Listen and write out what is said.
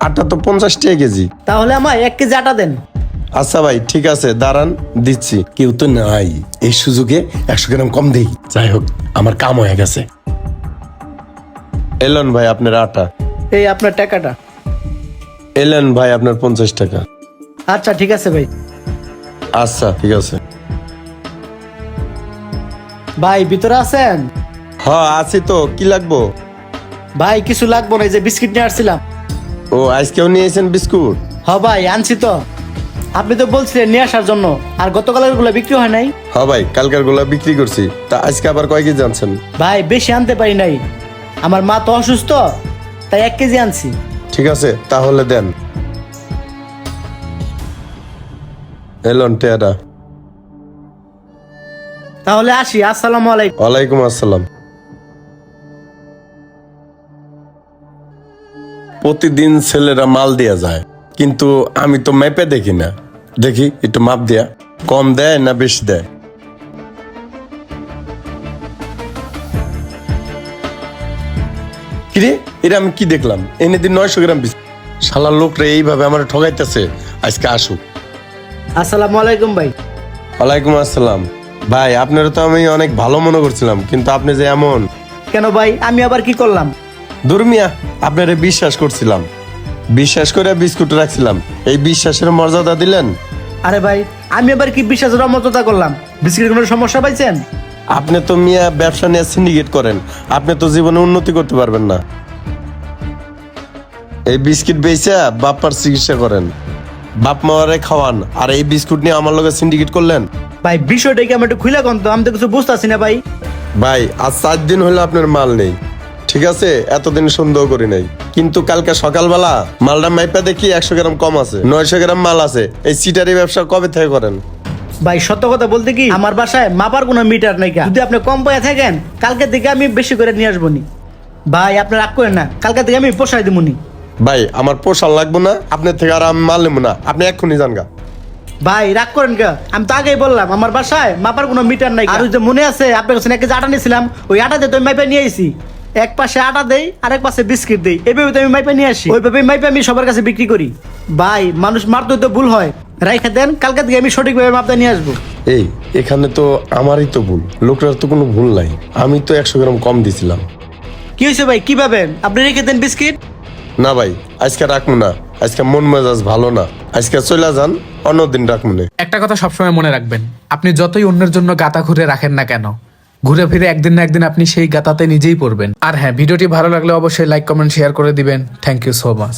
আটা তো 50 টাকা কেজি। তাহলে আমায় 1 কেজি আটা দেন। আচ্ছা ভাই ঠিক আছে, দাঁড়ান দিচ্ছি। কেউ তো নাই, এই সুযোগে 100 গ্রাম কম দেই। যাই হোক, আমার কাম হয়ে গেছে। এলেন ভাই আপনার আটা। এই আপনার টাকাটা। এলেন ভাই আপনার 50 টাকা। আচ্ছা ঠিক আছে ভাই। আচ্ছা ঠিক আছে। ভাই ভিতরে আছেন? হ্যাঁ আছি তো, কি লাগবো? ভাই কিছু লাগবো না, এই যে বিস্কিট নিয়ে আসছিলাম। ও আজকেও নিয়েছেন বিস্কুট? ভাই আনছি তো, আপনি তো বলছিলেন নিয়ে আসার জন্য, আর গতকালের গুলো বিক্রি হয় নাই। হ্যাঁ ভাই, কালকার গুলা বিক্রি করছি, তা আজকে আবার কয় কেজি আনছেন? ভাই বেশি আনতে পারি নাই, আমার মা তো অসুস্থ, তাই 1 কেজি আনছি। ঠিক আছে তাহলে দেন। এলন টেয়ারা। তাহলে আসি, আসসালামু আলাইকুম। ওয়ালাইকুম আসসালাম। প্রতিদিন ছেলেরা মাল দেয়া যায়, কিন্তু আমি তো মেপে দেখি না। দেখি একটু মাপ দেয়া, কম দেয় না বেশি দেয়। কিরে, এটা আমি কি দেখলাম? এনে দিন 900 গ্রাম বিস্কুট। শালার লোকরা এইভাবে আমার ঠগাইতেছে। আজকে আসুক। আসসালামু আলাইকুম ভাই। ওয়ালাইকুম আসসালাম। ভাই আপনারা তো আমি অনেক ভালো মনে করছিলাম, কিন্তু আপনি যে এমন। কেন ভাই, আমি আবার কি করলাম? দুর্মিয়া, আপনারে বিশ্বাস করছিলাম, বিশ্বাস করে বিস্কুট রাখছিলাম, এই বিশ্বাসের মর্যাদা দিলেন। আরে ভাই, আমি আবার কি বিশ্বাসের অমর্যাদা করলাম? বিস্কিটের কোনো সমস্যা পাইছেন? আপনি তো মিয়া ব্যবসা নিয়ে সিন্ডিকেট করেন, আপনি তো জীবনে উন্নতি করতে পারবেন না। এই বিস্কিট বেচা বাপ্পার চিকিৎসা করেন, বাপ মারে খাওয়ান, আর এই বিস্কুট নিয়ে আমার লগে সিন্ডিকেট করলেন। ভাই বিষয়টা কি আমি একটু খুলে কোন তো, আমি তো কিছু বুঝতেছি না ভাই। ভাই আজ 4 দিন হলো আপনার মাল নেই, ঠিক আছে? এতদিন সন্দেহ করি নাই, কিন্তু কালকে সকালবেলা মালটা মাইপা দেখি 100 গ্রাম কম আছে, 900 গ্রাম মাল আছে। এই সিটারি ব্যবসা কবে থেকে করেন? ভাই সত্য কথা বলতে কি, আমার বাসায় মাপার কোনো মিটার নাই। যদি আপনি কম পয়সা থাকেন, কালকে থেকে আমি বেশি করে নিয়ে আসবো নি। ভাই আপনি রাগ করেন না, কালকে থেকে আমি পোষাই দিব নি। ভাই আমার পোষাল লাগবো না, আপনার থেকে আর আমি মাল নেবো না, আপনি এক্ষুনি যান গা। ভাই রাগ করেন কে? আমি তো আগেই বললাম আমার বাসায় মাপার কোনো মিটার নাই। আর ওই যে মনে আছে আপনার কাছে 1 কেজি আটা নিয়েছিলাম, ওই আটা দিয়ে তো আমি মাইপা নিয়ে আইছি। এক পাশে আটা দেই আর এক পাশে বিস্কিট দেই, এইভাবে তো আমি মাইপা নিয়ে আসি। ওইভাবে মাইপা আমি সবার কাছে বিক্রি করি। ভাই মানুষ মারতে তো ভুল হয়, রাইখা দেন, কালকে থেকে আমি সঠিকভাবে মাপটা নিয়ে আসবো। এই এখানে তো আমারই তো ভুল, লোকটার তো কোনো ভুল নাই। আমি তো 100 গ্রাম কম দিছিলাম। কি হয়েছে ভাই, কি পাবেন? আপনি রেখে দেন বিস্কিট। না ভাই, আজকে রাখবো না, আজকে মন মেজাজ ভালো না, আজকে চলে যান, অন্যদিন রাখবো না। একটা কথা সবসময় মনে রাখবেন, আপনি যতই অন্যের জন্য গাতা ঘুরে রাখেন না কেন, ঘুরে ফিরে একদিন না একদিন আপনি সেই গাতাতে নিজেই পড়বেন। আর হ্যাঁ, ভিডিওটি ভালো লাগলে অবশ্যই লাইক কমেন্ট শেয়ার করে দিবেন। Thank you so much.